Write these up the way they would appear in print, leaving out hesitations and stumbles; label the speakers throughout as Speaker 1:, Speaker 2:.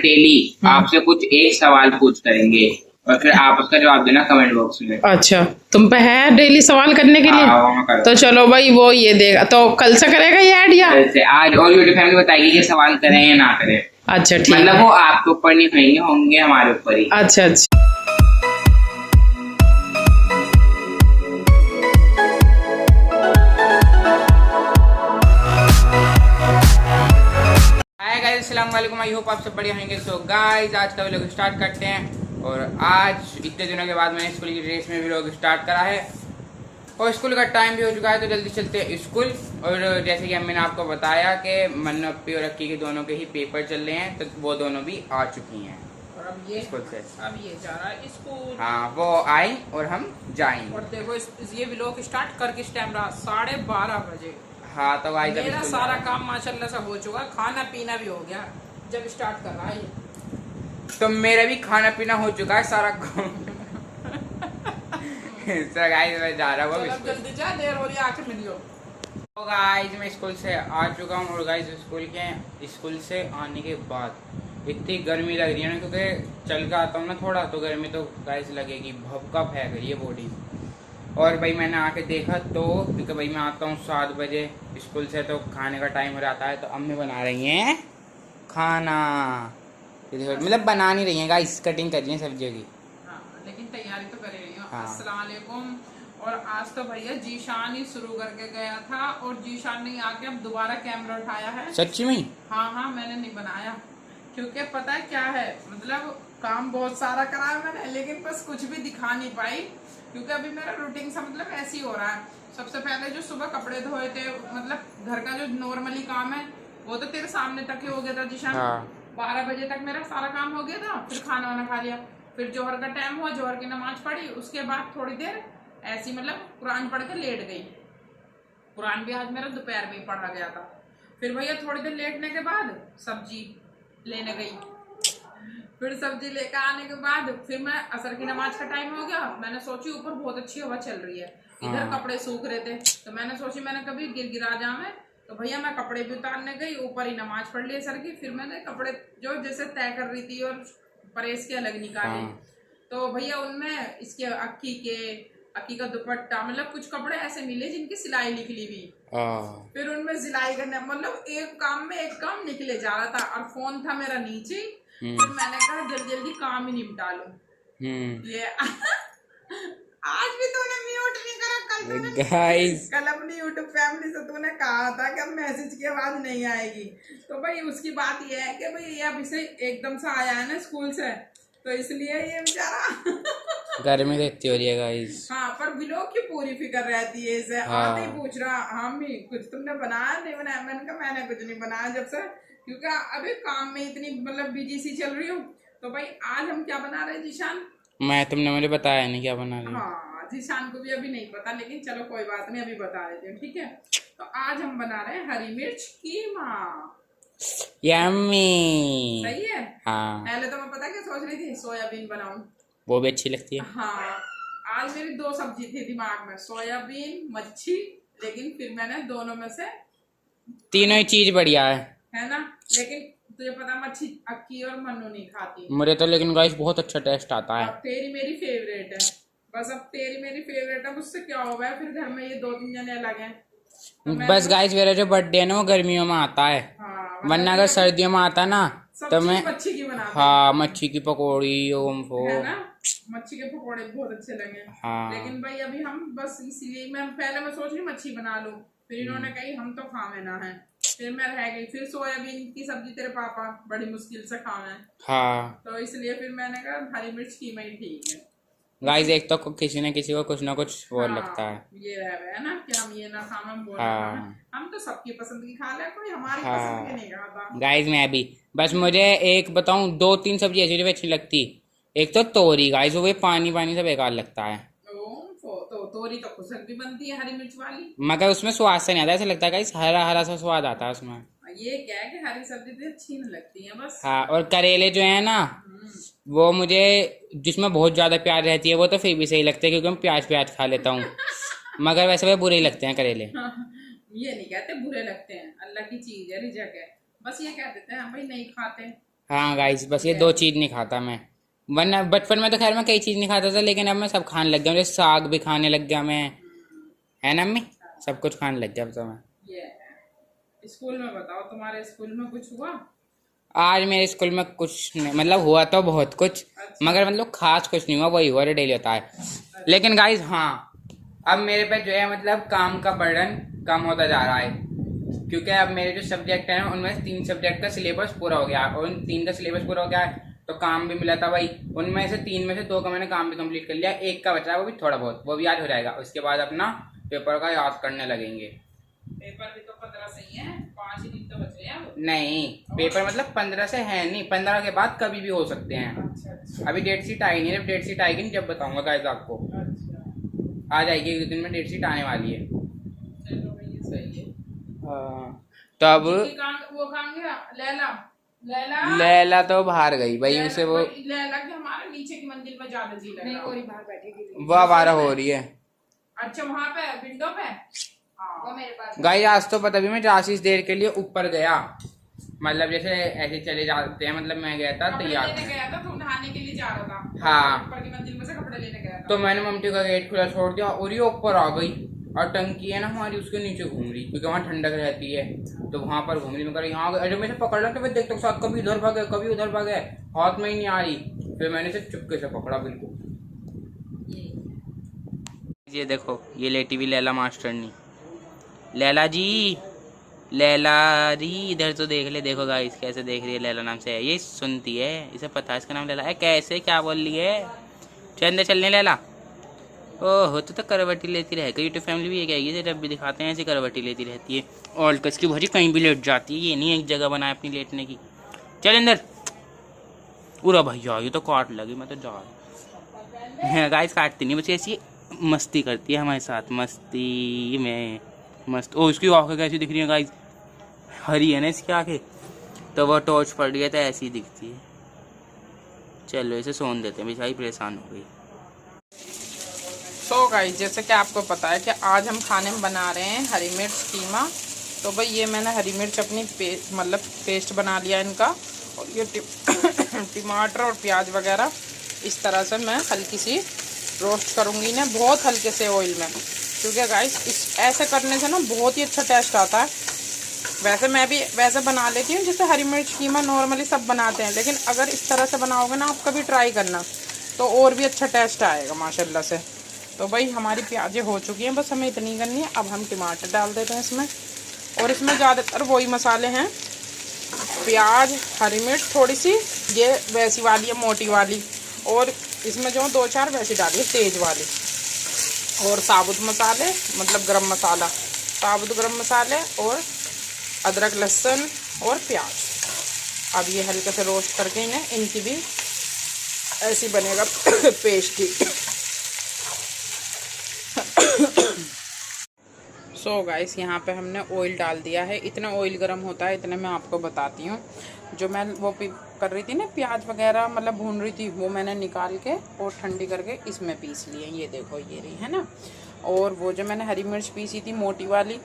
Speaker 1: Daily आपसे कुछ एक सवाल पूछ करेंगे और फिर आप उसका जवाब देना कमेंट बॉक्स में।
Speaker 2: अच्छा, तुम पे है डेली सवाल करने के लिए?
Speaker 1: हाँ,
Speaker 2: तो चलो भाई, वो ये देगा तो कल से करेगा ये ऐड या
Speaker 1: आज? और यूट्यूब फैमिली बताएगी कि सवाल करें या ना करें।
Speaker 2: अच्छा ठीक,
Speaker 1: मतलब वो आपके ऊपर नहीं होंगे, होंगे हमारे ऊपर ही।
Speaker 2: अच्छा अच्छा।
Speaker 1: अस्सलाम वालेकुम, आई होप आप सब बढ़िया होंगे। सो गाइस, आज का व्लॉग स्टार्ट करते हैं। और आज इतने दिनों के बाद मैंने स्कूल की ड्रेस में व्लॉग स्टार्ट करा है और स्कूल का टाइम भी हो चुका है, तो जल्दी चलते हैं स्कूल। और जैसे कि मैंने आपको बताया कि मन्नप्पी और अक्की के दोनों के ही पेपर चल रहे हैं, तो वो दोनों भी आ चुकी हैं
Speaker 2: और अब ये
Speaker 1: स्कूल से।
Speaker 2: अब ये जा रहा है स्कूल।
Speaker 1: हाँ, वो आई और हम जाएंगे।
Speaker 2: और देखो ये व्लॉग स्टार्ट कर किस टाइम रहा, 12:30 बजे।
Speaker 1: हाँ, तो भाई
Speaker 2: मेरा सारा काम माशाल्लाह से हो चुका, खाना पीना भी हो गया जब स्टार्ट कर रहा है।
Speaker 1: तो मेरा भी खाना पीना हो चुका है सारा काम। तो गाइस, मैं जा रहा हूँ
Speaker 2: जल्दी जा, देर हो रही है, आके मिलियो।
Speaker 1: तो गाइस, मैं स्कूल से आ चुका हूँ और गाइस स्कूल से आने के बाद इतनी गर्मी लग रही है ना, क्योंकि चल के आता हूँ ना थोड़ा, तो गर्मी तो गाइस लगेगी, भपका फेंक रही है बॉडी। और भाई मैंने आके देखा तो, क्योंकि भाई मैं आता हूँ 7 बजे स्कूल से, तो खाने का टाइम हो जाता है, तो अम्मी बना रही हैं खाना। मतलब बना नहीं रही हैं गाइस, कटिंग कर रही हैं सब्जियों की।
Speaker 2: हाँ, लेकिन तैयारी तो कर रही हूँ।
Speaker 1: हाँ।
Speaker 2: अस्सलाम वालेकुम। और आज तो भैया जीशान ही शुरू करके गया था और जीशान ने आके अब दोबारा कैमरा उठाया है।
Speaker 1: सच्ची में?
Speaker 2: हाँ, मैंने नहीं बनाया, क्योंकि पता है क्या है, मतलब काम बहुत सारा करा है मैंने, लेकिन बस कुछ भी दिखा नहीं पाई, क्योंकि अभी मेरा रूटीन सा मतलब ऐसे ही हो रहा है। सबसे पहले जो सुबह कपड़े धोए थे, मतलब घर का जो नॉर्मली काम है वो तो तेरे सामने तक ही हो गया था जीशान।
Speaker 1: हाँ।
Speaker 2: 12 बजे तक मेरा सारा काम हो गया था। फिर खाना वाना खा लिया, फिर जोहर का टाइम हुआ, जोहर की नमाज पढ़ी, उसके बाद थोड़ी देर ऐसी मतलब कुरान पढ़ के लेट गई। कुरान भी आज मेरा दोपहर में ही पढ़ा गया था। फिर भैया थोड़ी देर लेटने के बाद सब्जी लेने गई, फिर सब्जी लेकर आने के बाद फिर मैं असर की नमाज का टाइम हो गया। मैंने सोची ऊपर बहुत अच्छी हवा चल रही है, इधर कपड़े सूख रहे थे, तो मैंने सोची मैंने कभी गिरा जाऊं, तो भैया मैं कपड़े भी उतारने गई, ऊपर ही नमाज पढ़ ली असर की। फिर मैंने कपड़े जो जैसे तय कर रही थी और परेश के अलग निकाले, तो भैया उनमें इसके अक्की का दुपट्टा, मतलब कुछ कपड़े ऐसे मिले जिनकी सिलाई निकली हुई। फिर उनमें सिलाई करने, मतलब एक काम में एक काम निकले जा रहा था, और फोन था मेरा नीचे। फिर मैंने कहा जल्दी जल्दी काम ही निपटा लूं। ये आज भी तूने म्यूट नहीं करा, कल अपनी यूट्यूब फैमिली से तूने कहा था कि अब मैसेज की आवाज नहीं आएगी। तो भाई उसकी बात ये है कि भाई ये अब इसे एकदम से आया है ना स्कूल से, तो इसलिए ये बेचारा
Speaker 1: गर्मी तो इतनी हो रही है गाइस।
Speaker 2: हाँ, पर व्लॉग की पूरी फिक्र रहती है इसे। आते ही पूछ रहा, हम भी कुछ तुमने बनाया नहीं बनाया? मैंने कहा मैंने कुछ नहीं बनाया जब से, क्योंकि अभी काम में इतनी मतलब बिजी सी चल रही हूँ। तो भाई आज हम क्या बना रहे हैं जीशान?
Speaker 1: तुमने मुझे बताया नहीं क्या बना रही?
Speaker 2: हाँ, जीशान को भी अभी नहीं पता, लेकिन चलो कोई बात नहीं, अभी बता देते हैं, ठीक है। तो आज हम बना रहे हैं हरी मिर्च कीमा।
Speaker 1: यम्मी।
Speaker 2: सही है।
Speaker 1: हाँ।
Speaker 2: पहले तो मैं पता क्या सोच रही थी, सोयाबीन बनाऊं।
Speaker 1: वो भी अच्छी लगती है।
Speaker 2: हाँ, आज मेरी 2 सब्जी थी दिमाग में, सोयाबीन, मच्छी, लेकिन फिर मैंने दोनों में से
Speaker 1: तीनों ही चीज बढ़िया
Speaker 2: है ना। लेकिन तुझे पता मच्छी अक्की और मन्नू नहीं खाती
Speaker 1: मुझे तो, लेकिन गाइस बहुत अच्छा टेस्ट आता है।
Speaker 2: अब तेरी मेरी फेवरेट है, बस अब तेरी मेरी फेवरेट है, मुझसे क्या होगा है, फिर घर में ये 2-3 जने अलग हैं। तो
Speaker 1: बस गाइस, मेरा जो बर्थडे है ना वो गर्मियों में आता है।
Speaker 2: हाँ,
Speaker 1: वरना अगर सर्दियों में आता ना तो मैं
Speaker 2: मच्छी की बनाते।
Speaker 1: हाँ, मच्छी की पकौड़ी
Speaker 2: है ना, मच्छी के पकौड़े बहुत अच्छे लगे।
Speaker 1: हाँ।
Speaker 2: लेकिन भाई अभी हम बस इसीलिए मैं सोच रही मच्छी बना लूं, फिर इन्होंने कही हम तो खावे ना है, फिर मैं रह गई। फिर सोयाबीन की सब्जी तेरे पापा बड़ी मुश्किल से खावे,
Speaker 1: हाँ,
Speaker 2: तो इसलिए फिर मैंने कहा हरी मिर्च कीमा ही ठीक है।
Speaker 1: गाइस एक तो किसी न किसी को कुछ ना कुछ वो लगता है।
Speaker 2: ये रह गया ना कि हम ये ना खावे, हम वो ना
Speaker 1: हाँ।
Speaker 2: खावे। हम तो सबकी पसंद की खा ले, कोई हमारी पसंद की नहीं खाता।
Speaker 1: गाइस मैं भी, बस मुझे एक बताऊं, 2-3 सब्जी ऐसी जो अच्छी लगती। एक तो तोरी गाइस, वो पानी पानी से बेकार लगता है।
Speaker 2: तो तोरी तो खुशक भी बनती है हरी मिर्च वाली,
Speaker 1: मगर उसमें स्वाद से नहीं आता, ऐसा लगता है गाइस हरा हरा सा स्वाद आता है उसमें।
Speaker 2: ये क्या है कि हरी सब्जी तो अच्छी नहीं लगती है बस।
Speaker 1: हाँ, और करेले जो है ना, वो मुझे जिसमें बहुत ज्यादा प्याज रहती है वो तो फिर भी सही लगता है, क्योंकि मैं प्याज खा लेता हूँ। मगर वैसे वे बुरे ही लगते हैं करेले।
Speaker 2: ये नहीं कहते बुरे लगते हैं, अल्लाह की चीज है, रिजक है, बस ये कह देते हैं हम भाई नहीं खाते।
Speaker 1: हाँ गाइस, बस ये 2 चीज़ नहीं खाता मैं। वरना बचपन में तो खैर मैं कई चीज़ नहीं खाता था, लेकिन अब मैं सब खाने लग गया। मुझे साग भी खाने लग गया मैं, है ना अम्मी? सब कुछ खाने लग गया अब तो मैं।
Speaker 2: ये स्कूल में बताओ, तुम्हारे स्कूल में कुछ हुआ?
Speaker 1: आज मेरे स्कूल में कुछ नहीं, मतलब हुआ तो बहुत कुछ, मगर मतलब खास कुछ नहीं हुआ, वही हुआ जो डेली होता है। लेकिन गाइस हाँ, अब मेरे पे जो है मतलब काम का बर्डन कम होता जा रहा है, क्योंकि अब मेरे जो सब्जेक्ट हैं उनमें से 3 सब्जेक्ट का सिलेबस पूरा हो गया, और उन 3 का सिलेबस पूरा हो गया है तो काम भी मिला था भाई। उनमें से 3 में से 2 का मैंने काम भी कंप्लीट कर लिया, 1 का बचा है, वो भी थोड़ा बहुत, वो भी आज हो जाएगा। उसके बाद अपना पेपर का याद करने लगेंगे।
Speaker 2: पेपर भी तो 15 से ही है, 5 ही दिन तो बचे हैं।
Speaker 1: नहीं, पेपर मतलब 15 से है नहीं, 15 के बाद कभी भी हो सकते हैं।
Speaker 2: अच्छा।
Speaker 1: अभी डेट शीट आई नहीं है, जब डेट शीट आएगी जब बताऊंगा गाइस आपको।
Speaker 2: अच्छा।
Speaker 1: आ जाएगी 1 दिन में डेट शीट आने वाली है।
Speaker 2: चलो भाई, ये सही है।
Speaker 1: हाँ, तो अब
Speaker 2: वो कहाँ गया? लैला। लैला
Speaker 1: लैला तो बाहर गई भाई, उसे वो
Speaker 2: लैला के हमारे नीचे की मंजिल में ज्यादा जी लग रहा है। बाहर बैठेगी
Speaker 1: वो आवारा हो रही है।
Speaker 2: अच्छा, वहाँ पे विंडो पे। हाँ, वो मेरे पास।
Speaker 1: गाइस आज तो पता भी मैं 40 देर के लिए ऊपर गया, मतलब जैसे ऐसे चले जाते हैं, मतलब मैं गया था तैयार
Speaker 2: लेने गया था, तुम नहाने के लिए जा रहा था।
Speaker 1: हाँ,
Speaker 2: ऊपर की मंजिल में से कपड़े लेने गया था।
Speaker 1: तो मैंने मम्मी का गेट खुला छोड़ दिया और ये ऊपर आ गई, और टंकी है ना हमारी, उसके नीचे घूम रही, क्योंकि वहाँ ठंडक रहती है, तो वहाँ पर घूम रही। मैं यहाँ अरे मैं पकड़ रहा, तो मैं देखता हूँ साथ कभी इधर भागे कभी उधर भागे, हाथ में ही नहीं आ रही। फिर मैंने इसे चुपके से पकड़ा बिल्कुल। ये देखो, ये लेटी हुई लैला मास्टरनी। लैला जी, लैला जी इधर तो देख ले। देखो गाइस कैसे देख रही है, लैला नाम से है, ये सुनती है, इसे पता है इसका नाम लैला है। कैसे क्या बोल रही है? चल चलने लैला। ओहो, तो करवटी लेती रहेगी। यूट्यूब फैमिली भी ये कहेगी, जब भी दिखाते हैं ऐसी करवटी लेती रहती है, और कस की भरी कहीं भी लेट जाती है, ये नहीं एक जगह बनाए अपनी लेटने की। चल अंदर। पूरा भैया ये तो काट लगी, मैं तो जा रहा। गाइस काटती नहीं, बस ऐसी मस्ती करती है हमारे साथ, मस्ती में मस्त। ओ इसकी आँखें कैसी दिख रही है गाइस, हरी है ना इसकी आँखें, तो वो टॉर्च पड़ गया तो ऐसी ही दिखती है। चलो इसे सोन देते हैं, बेचारी परेशान हो गई।
Speaker 2: तो गाइस जैसे कि आपको पता है कि आज हम खाने में बना रहे हैं हरी मिर्च कीमा। तो भाई ये मैंने हरी मिर्च अपनी मतलब पेस्ट बना लिया इनका, और ये टमाटर और प्याज वगैरह इस तरह से मैं हल्की सी रोस्ट करूँगी ना, बहुत हल्के से ऑयल में, क्योंकि गाइस इस ऐसे करने से ना बहुत ही अच्छा टेस्ट आता है। वैसे मैं भी वैसे बना लेती हूँ जैसे हरी मिर्च कीमा नॉर्मली सब बनाते हैं, लेकिन अगर इस तरह से बनाओगे ना आप कभी ट्राई करना, तो और भी अच्छा टेस्ट आएगा माशाल्लाह से। तो भाई हमारी प्याजें हो चुकी हैं, बस हमें इतनी करनी है। अब हम टमाटर डाल देते हैं इसमें, और इसमें ज़्यादातर वही मसाले हैं, प्याज, हरी मिर्च थोड़ी सी, ये वैसी वाली है मोटी वाली, और इसमें जो 2-4 वैसी डाली तेज वाली, और साबुत मसाले मतलब गरम मसाला, साबुत गरम मसाले, और अदरक लहसुन और प्याज। अब ये हल्के से रोस्ट करके इन्हें, इनकी भी ऐसी बनेगा पेस्ट ही। सो गाइस यहाँ पे हमने ऑयल डाल दिया है, इतना ऑयल गर्म होता है इतने मैं आपको बताती हूँ। जो मैं वो कर रही थी ना प्याज वगैरह मतलब भून रही थी, वो मैंने निकाल के और ठंडी करके इसमें पीस लिए, ये देखो ये रही है ना। और वो जो मैंने हरी मिर्च पीसी थी मोटी वाली,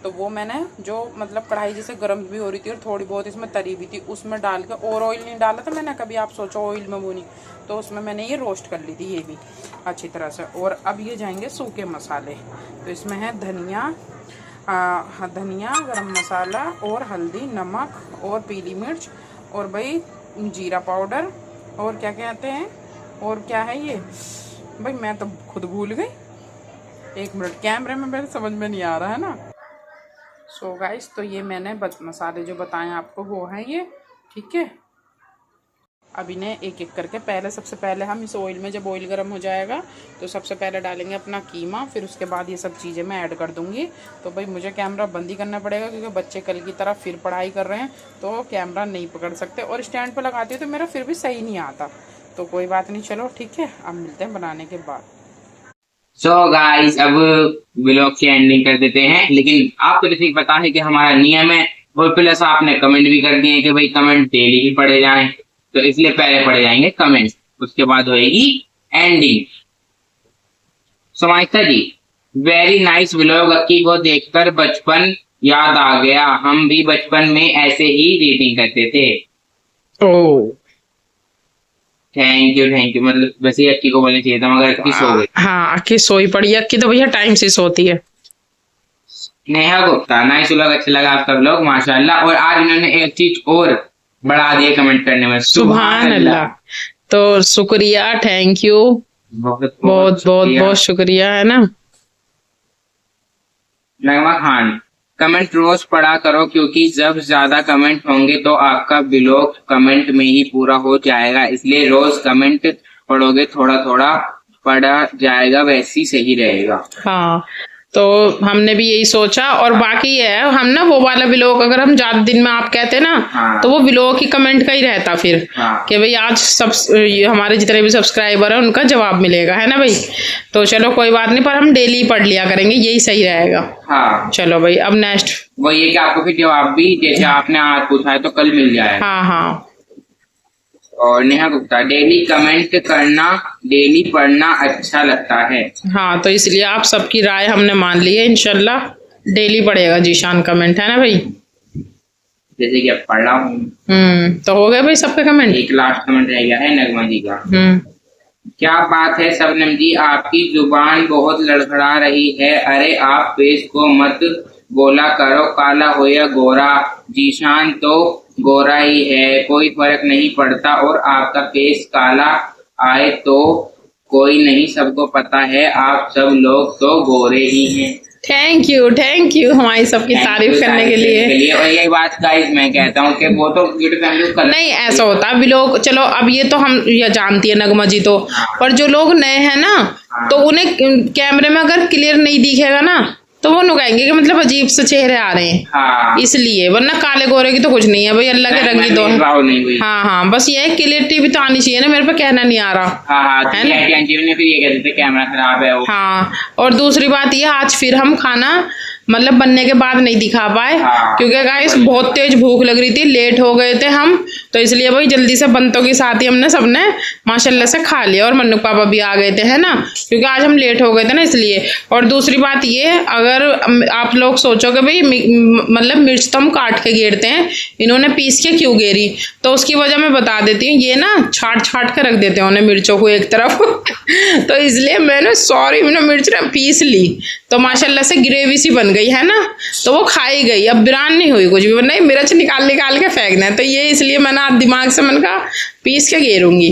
Speaker 2: तो वो मैंने जो मतलब कढ़ाई जैसे गर्म भी हो रही थी और थोड़ी बहुत इसमें तरी भी थी, उसमें डाल के, और ऑयल नहीं डाला था मैंने कभी, आप सोचो ऑयल में भूनी, तो उसमें मैंने ये रोस्ट कर ली थी ये भी अच्छी तरह से। और अब ये जाएंगे सूखे मसाले, तो इसमें है धनिया, धनिया, गरम मसाला और हल्दी, नमक और पीली मिर्च, और भाई जीरा पाउडर, और क्या कहते हैं, और क्या है ये भाई मैं तो खुद भूल गई, 1 मिनट, कैमरे में मेरे समझ में नहीं आ रहा है ना। सो गाइस तो ये मैंने मसाले जो बताए आपको वो हैं ये, ठीक है। अब इन्हें एक एक करके, पहले सबसे पहले हम इस ऑयल में, जब ऑयल गर्म हो जाएगा तो सबसे पहले डालेंगे अपना कीमा, फिर उसके बाद ये सब चीज़ें मैं ऐड कर दूंगी। तो भाई मुझे कैमरा बंद ही करना पड़ेगा, क्योंकि बच्चे कल की तरह फिर पढ़ाई कर रहे हैं तो कैमरा नहीं पकड़ सकते, और स्टैंड पर लगाती हूँ तो मेरा फिर भी सही नहीं आता, तो कोई बात नहीं, चलो ठीक है, अब मिलते हैं बनाने के बाद।
Speaker 1: सो गाइस अब व्लॉग की एंडिंग कर देते हैं, लेकिन आपको जैसे पता है कि हमारा नियम है, और प्लस आपने कमेंट भी कर दिए कि भाई कमेंट डेली ही पढ़े जाएं, तो इसलिए पहले पढ़े जाएंगे कमेंट, उसके बाद होएगी एंडिंग। सो माइस्टर जी, वेरी नाइस व्लॉग, अक्की को देखकर बचपन याद आ गया, हम भी बचपन में ऐसे ही रीडिंग करते थे।
Speaker 2: ओ
Speaker 1: थैंक यू, मतलब वैसे ही अक्की को बोलना चाहिए था मगर अक्की सो गई।
Speaker 2: हाँ, अक्की सोई पड़ी है। अक्की तो भैया टाइम से सोती है।
Speaker 1: नेहा गुप्ता, नाइस व्लॉग, अच्छा लगा आपका व्लॉग माशाल्लाह। और आज इन्होंने एक चीज और बढ़ा दिया कमेंट करने में,
Speaker 2: सुभान अल्लाह। तो शुक्रिया, थैंक यू,
Speaker 1: बहुत
Speaker 2: बहुत बहुत बहुत शुक्रिया, है ना।
Speaker 1: नगमा खान, कमेंट रोज पढ़ा करो क्योंकि जब ज्यादा कमेंट होंगे तो आपका व्लॉग कमेंट में ही पूरा हो जाएगा, इसलिए रोज कमेंट पढ़ोगे, थोड़ा थोड़ा पढ़ा जाएगा, वैसे ही सही रहेगा।
Speaker 2: हाँ, तो हमने भी यही सोचा। और बाकी है, हम ना वो वाला व्लॉग अगर हम ज्यादा दिन में आप कहते ना,
Speaker 1: हाँ।
Speaker 2: तो वो व्लॉग की कमेंट का ही रहता फिर।
Speaker 1: हाँ।
Speaker 2: कि भाई आज सब हमारे जितने भी सब्सक्राइबर हैं उनका जवाब मिलेगा, है ना भाई। तो चलो कोई बात नहीं, पर हम डेली पढ़ लिया करेंगे, यही सही रहेगा।
Speaker 1: हाँ।
Speaker 2: चलो भाई, अब नेक्स्ट
Speaker 1: वो ये कि आपको फिर जवाब भी जैसे आपने आज पूछा है तो कल मिल जाएगा।
Speaker 2: हाँ हाँ।
Speaker 1: और नेहा गुप्ता, डेली कमेंट करना, डेली पढ़ना अच्छा लगता है।
Speaker 2: हाँ, तो इसलिए आप सबकी राय हमने मान ली है, इंशाल्लाह डेली पढ़ेगा जीशान कमेंट, है ना भाई।
Speaker 1: जैसे कि अब पढ़ रहा हूँ।
Speaker 2: तो हो गए भाई सबके कमेंट।
Speaker 1: एक लास्ट कमेंट रह गया है नगमा जी का। क्या बात है शबनम जी, आपकी जुबान बहुत लड़खड़ा रही है। अरे आप फेस को मत बोला करो काला हो या गोरा, जीशान तो गोरा ही है, कोई फर्क नहीं पड़ता। और आपका फेस काला आए तो कोई नहीं, सबको पता है आप सब लोग तो गोरे ही हैं।
Speaker 2: थैंक यू हमारी सबकी तारीफ करने के लिए।
Speaker 1: और यही बात गाइस मैं कहता हूँ कि वो तो ब्यूटी फैमिली को
Speaker 2: नहीं, ऐसा होता है लोग। चलो अब ये तो हम ये जानती है नगमा जी तो, पर जो लोग नए हैं ना, तो उन्हें कैमरे में अगर क्लियर नहीं दिखेगा ना, तो वो नुकाएंगे कि मतलब अजीब से चेहरे आ रहे हैं।
Speaker 1: हाँ।
Speaker 2: इसलिए, वरना काले गोरे की तो कुछ नहीं है भाई, अल्लाह के रंग ही दो। हाँ हाँ, बस ये क्लियरिटी भी तो आनी चाहिए ना, मेरे पे कहना नहीं आ रहा।
Speaker 1: हाँ, है ना। फिर ये कहते थे कैमरा खराब है वो।
Speaker 2: हाँ, और दूसरी बात ये, आज फिर हम खाना मतलब बनने के बाद नहीं दिखा पाए।
Speaker 1: हाँ।
Speaker 2: क्योंकि गाइस बहुत तेज भूख लग रही थी, लेट हो गए थे हम, तो इसलिए भाई जल्दी से बंतों के साथ ही हमने सबने माशाल्लाह से खा लिया। और मन्नू पापा भी आ गए थे, है ना, क्योंकि आज हम लेट हो गए थे ना, इसलिए। और दूसरी बात ये, अगर आप लोग सोचोगे भाई मतलब मिर्च तो हम काट के गेरते हैं, इन्होंने पीस के क्यों गेरी, तो उसकी वजह मैं बता देती हूँ। ये ना छाट छाट के रख देते हैं उन्हें मिर्चों को एक तरफ तो इसलिए मैंने मिर्च ना पीस ली, तो माशाल्लाह से ग्रेवी सी बन गई, है ना। तो वो खाई गई, अब बिरान नहीं हुई कुछ भी, नहीं मिर्च निकाल के फेंकना है। तो ये इसलिए मैंने दिमाग से मैंने कहा पीस के गेरूंगी।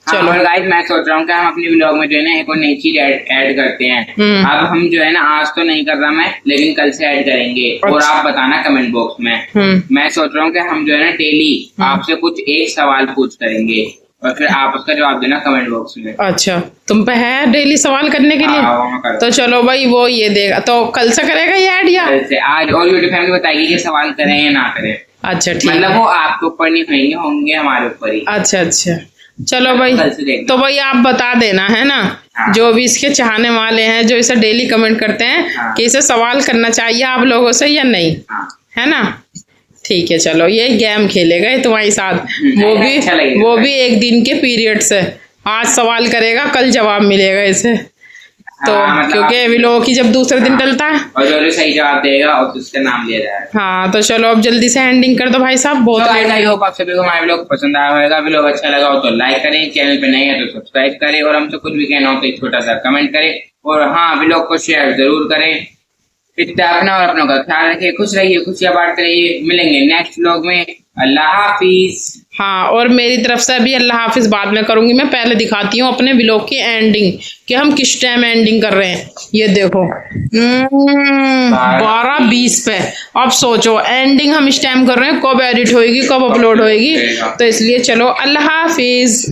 Speaker 1: चलो। और गाइस मैं सोच रहा हूँ कि हम अपने व्लॉग में जो है ना एक और नई चीज ऐड करते हैं। अब हम जो है ना, आज तो नहीं कर रहा मैं, लेकिन कल से ऐड करेंगे। और आप बताना कमेंट बॉक्स में। मैं सोच रहा हूँ कि हम जो है ना डेली आपसे कुछ एक सवाल पूछ करेंगे और फिर आप उसका जवाब देना कमेंट बॉक्स में।
Speaker 2: अच्छा, तुम पे है डेली सवाल करने के लिए? तो चलो भाई, वो ये देगा तो कल से करेगा ये ऐड या
Speaker 1: कल से? आज और यूट्यूब फैमिली बताएगी कि सवाल करें या ना करें।
Speaker 2: अच्छा ठीक,
Speaker 1: मतलब वो आपके ऊपर नहीं होंगे हमारे ऊपर ही।
Speaker 2: अच्छा चलो भाई, तो भाई आप बता देना, है ना। हाँ। जो भी इसके चाहने वाले हैं, जो इसे डेली कमेंट करते हैं, हाँ। कि इसे सवाल करना चाहिए आप लोगों से या नहीं, हाँ। है ना। ठीक है, चलो ये गेम खेलेगा तुम्हारे साथ, वो भी एक दिन के पीरियड से। आज सवाल करेगा, कल जवाब मिलेगा इसे। तो मतलब क्योंकि व्लॉग की जब दूसरे दिन डलता है,
Speaker 1: और जो सही जवाब देगा और उसका नाम लिया जाएगा।
Speaker 2: हाँ, तो चलो अब जल्दी से एंडिंग कर दो भाई साहब। बहुत
Speaker 1: आई होप आप सभी को हमारे व्लॉग पसंद आया होगा। व्लॉग अच्छा लगा हो तो लाइक करें, चैनल पे नए हैं तो सब्सक्राइब करें, और हमसे कुछ भी कहना हो तो एक छोटा सा कमेंट करें। और हाँ, व्लॉग को शेयर जरूर करें। इतना अपना और अपनों का ख्याल रखिए, खुश रहिए, खुशियां बांटते रहिए। मिलेंगे नेक्स्ट व्लॉग में। अल्लाह हाफिज। हाँ, और मेरी तरफ से भी अल्लाह हाफिज बाद में करूंगी। मैं पहले दिखाती हूँ अपने व्लॉग की एंडिंग कि हम किस टाइम एंडिंग कर रहे हैं। ये देखो 12:20 पे। अब सोचो एंडिंग हम इस टाइम कर रहे हैं, कब एडिट होएगी, कब अपलोड होएगी। तो इसलिए चलो, अल्लाह हाफिज।